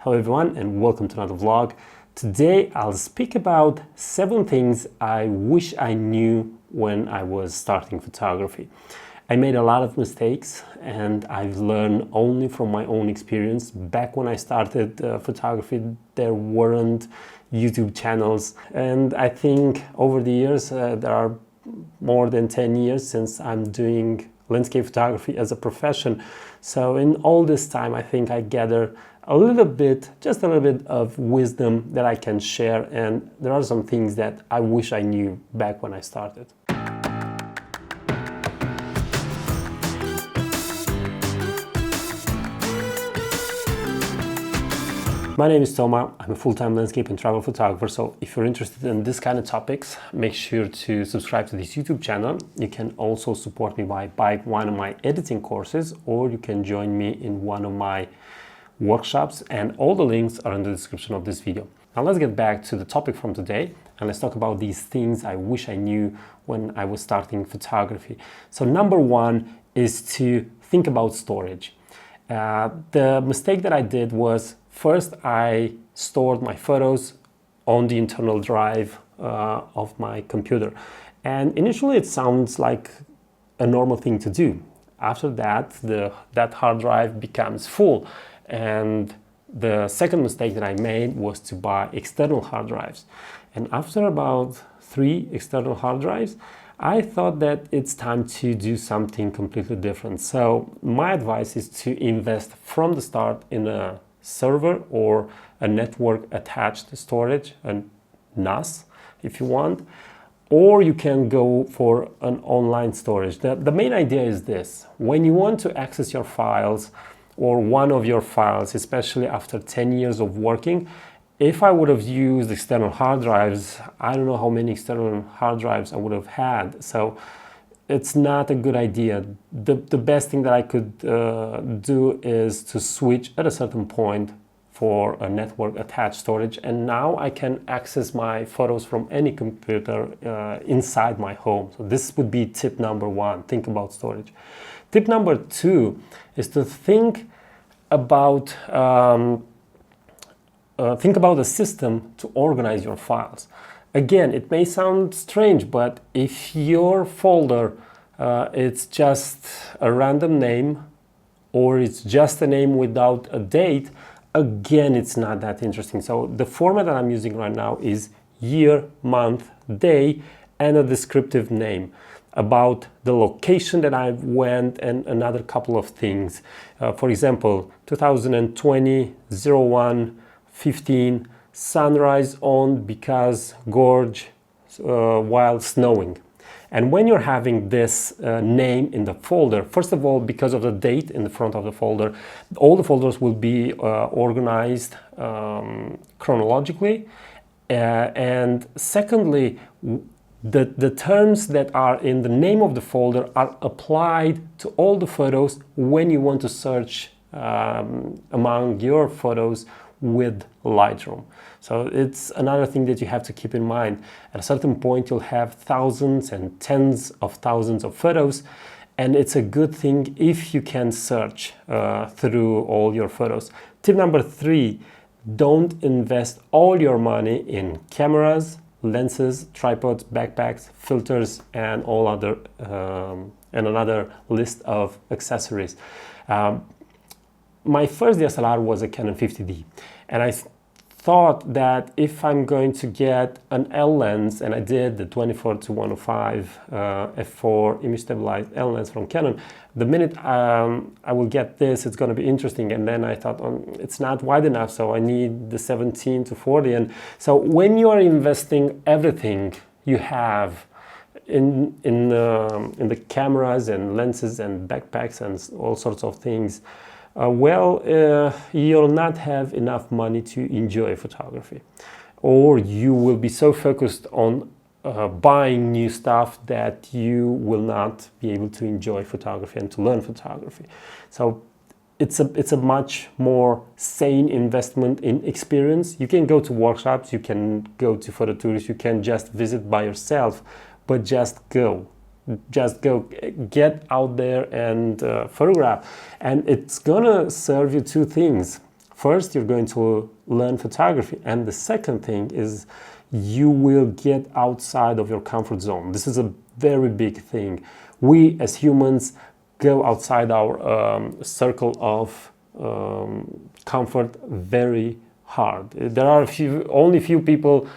Hello everyone and welcome to another vlog. Today I'll speak about 7 things I wish I knew when I was starting photography. I made a lot of mistakes and I've learned only from my own experience. Back when I started photography, there weren't YouTube channels, and I think over the years there are more than 10 years since I'm doing landscape photography as a profession. So in all this time, I think I gather just a little bit of wisdom that I can share, and there are some things that I wish I knew back when I started. My name is Toma. I'm a full-time landscape and travel photographer, so if you're interested in this kind of topics, make sure to subscribe to this YouTube channel. You can also support me by buying one of my editing courses, or you can join me in one of my workshops, and all the links are in the description of this video. Now let's get back to the topic from today, and let's talk about these things I wish I knew when I was starting photography. So number 1 is to think about storage. The mistake that I did was, first, I stored my photos on the internal drive of my computer. And initially it sounds like a normal thing to do. After that, that hard drive becomes full. And the second mistake that I made was to buy external hard drives. And after about 3 external hard drives, I thought that it's time to do something completely different. So my advice is to invest from the start in a server or a network attached storage, a NAS if you want, or you can go for an online storage. The main idea is this: when you want to access your files or one of your files, especially after 10 years of working, if I would have used external hard drives, I don't know how many external hard drives I would have had. So it's not a good idea. The best thing that I could do is to switch at a certain point for a network attached storage, and now I can access my photos from any computer inside my home. So this would be tip number 1, think about storage. Tip number 2 is to think about a system to organize your files. Again, it may sound strange, but if your folder it's just a random name, or it's just a name without a date, again, it's not that interesting. So the format that I'm using right now is year, month, day, and a descriptive name about the location that I went and another couple of things. For example, 2020 01 15 sunrise on Because Gorge while snowing. And when you're having this name in the folder, first of all, because of the date in the front of the folder, all the folders will be organized chronologically. And secondly, the terms that are in the name of the folder are applied to all the photos when you want to search among your photos with Lightroom. So it's another thing that you have to keep in mind. At a certain point, you'll have thousands and tens of thousands of photos, and it's a good thing if you can search through all your photos. Tip number 3, don't invest all your money in cameras, lenses, tripods, backpacks, filters, and all other and another list of accessories. My first DSLR was a Canon 50D, and I thought that if I'm going to get an L lens, and I did the 24-105 f4 image stabilized L lens from Canon, the minute I will get this, it's going to be interesting. And then I thought, it's not wide enough, so I need the 17-40. And so when you are investing everything you have in the cameras and lenses and backpacks and all sorts of things, you'll not have enough money to enjoy photography, or you will be so focused on buying new stuff that you will not be able to enjoy photography and to learn photography. So it's a much more sane investment in experience. You can go to workshops, you can go to photo tours, you can just visit by yourself, but just go, get out there and photograph. And it's gonna serve you 2 things. First, you're going to learn photography, and the second thing is you will get outside of your comfort zone. This is a very big thing. We as humans go outside our circle of comfort very hard. There are only few people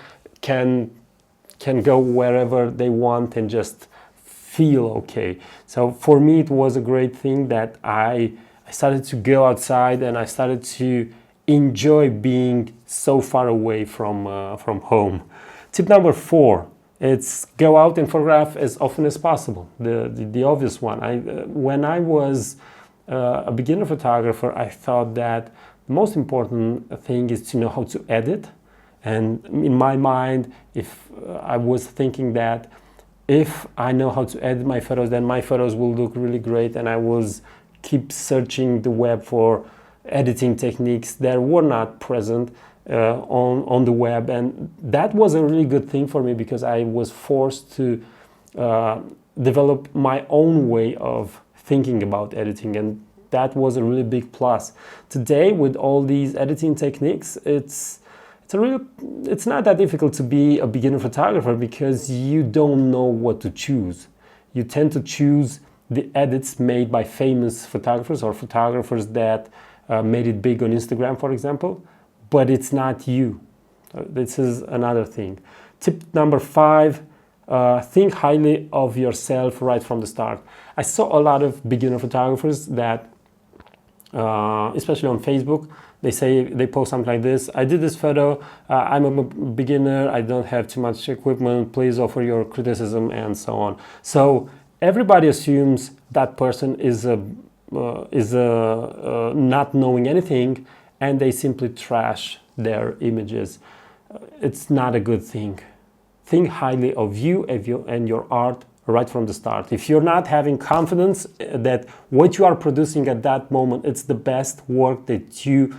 can go wherever they want and just feel okay. So for me, it was a great thing that I started to go outside and I started to enjoy being so far away from home. Tip number 4, it's go out and photograph as often as possible. The obvious one. When I was a beginner photographer, I thought that the most important thing is to know how to edit. And in my mind, if I was thinking that if I know how to edit my photos, then my photos will look really great, and I was keep searching the web for editing techniques that were not present on the web, and that was a really good thing for me because I was forced to develop my own way of thinking about editing, and that was a really big plus. Today, with all these editing techniques, it's not that difficult to be a beginner photographer because you don't know what to choose. You tend to choose the edits made by famous photographers or photographers that made it big on Instagram, for example, but it's not you. This is another thing. Tip number 5, think highly of yourself right from the start. I saw a lot of beginner photographers that, especially on Facebook, they post something like this: I did this photo, I'm a beginner, I don't have too much equipment, please offer your criticism, and so on. So everybody assumes that person is not knowing anything, and they simply trash their images. It's not a good thing. Think highly of you and your art right from the start. If you're not having confidence that what you are producing at that moment, it's the best work that you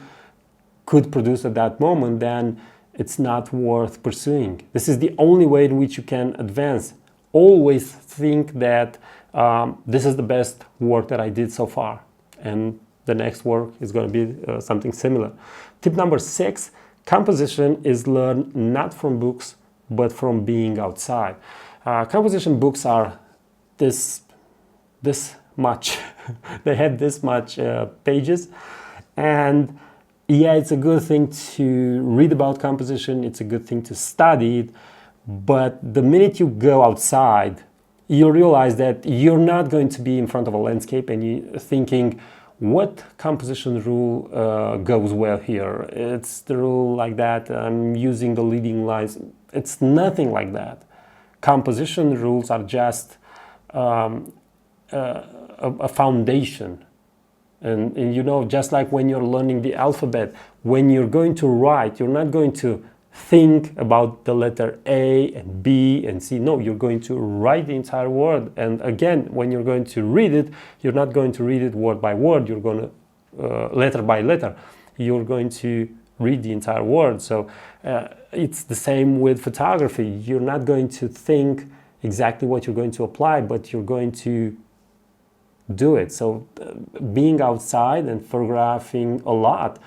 could produce at that moment, then it's not worth pursuing. This is the only way in which you can advance. Always think that this is the best work that I did so far, and the next work is going to be something similar. Tip number 6, composition is learned not from books, but from being outside. Composition books are this much. They have this much pages, and yeah, it's a good thing to read about composition, it's a good thing to study it, but the minute you go outside, you'll realize that you're not going to be in front of a landscape and you're thinking, what composition rule goes well here? It's the rule like that, I'm using the leading lines. It's nothing like that. Composition rules are just a foundation. And you know, just like when you're learning the alphabet, when you're going to write, you're not going to think about the letter A and B and C. No, you're going to write the entire word. And again, when you're going to read it, you're not going to read it word by word. You're going to letter by letter. You're going to read the entire word. So it's the same with photography. You're not going to think exactly what you're going to apply, but you're going to do it. So being outside and photographing a lot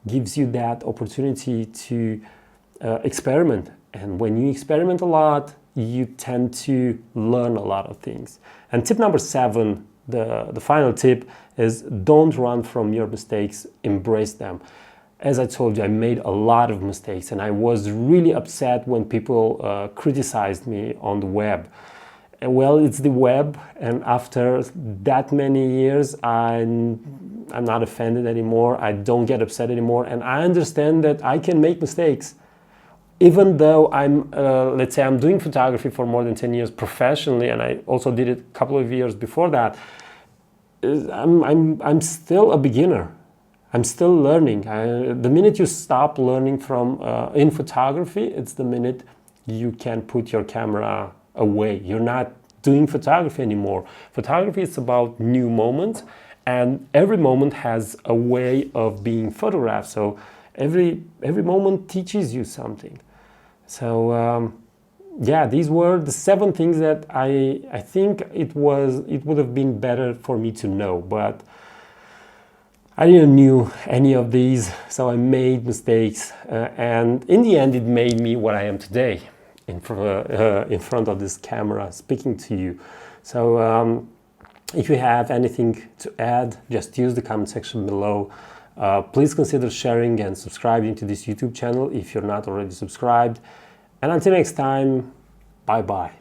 gives you that opportunity to experiment. And when you experiment a lot, you tend to learn a lot of things. And tip number 7, the final tip, is don't run from your mistakes, embrace them. As I told you, I made a lot of mistakes, and I was really upset when people criticized me on the web. Well, it's the web, and after that many years, I'm not offended anymore. I don't get upset anymore, and I understand that I can make mistakes. Even though let's say I'm doing photography for more than 10 years professionally, and I also did it a couple of years before that, I'm still a beginner. I'm still learning. The minute you stop learning in photography, it's the minute you can put your camera away. You're not doing photography anymore. Photography is about new moments, and every moment has a way of being photographed. So every moment teaches you something. So yeah, these were the 7 things that I think it would have been better for me to know, but I didn't knew any of these, so I made mistakes, and in the end it made me what I am today in front of this camera speaking to you. So if you have anything to add, just use the comment section below. Please consider sharing and subscribing to this YouTube channel if you're not already subscribed. And until next time, bye bye.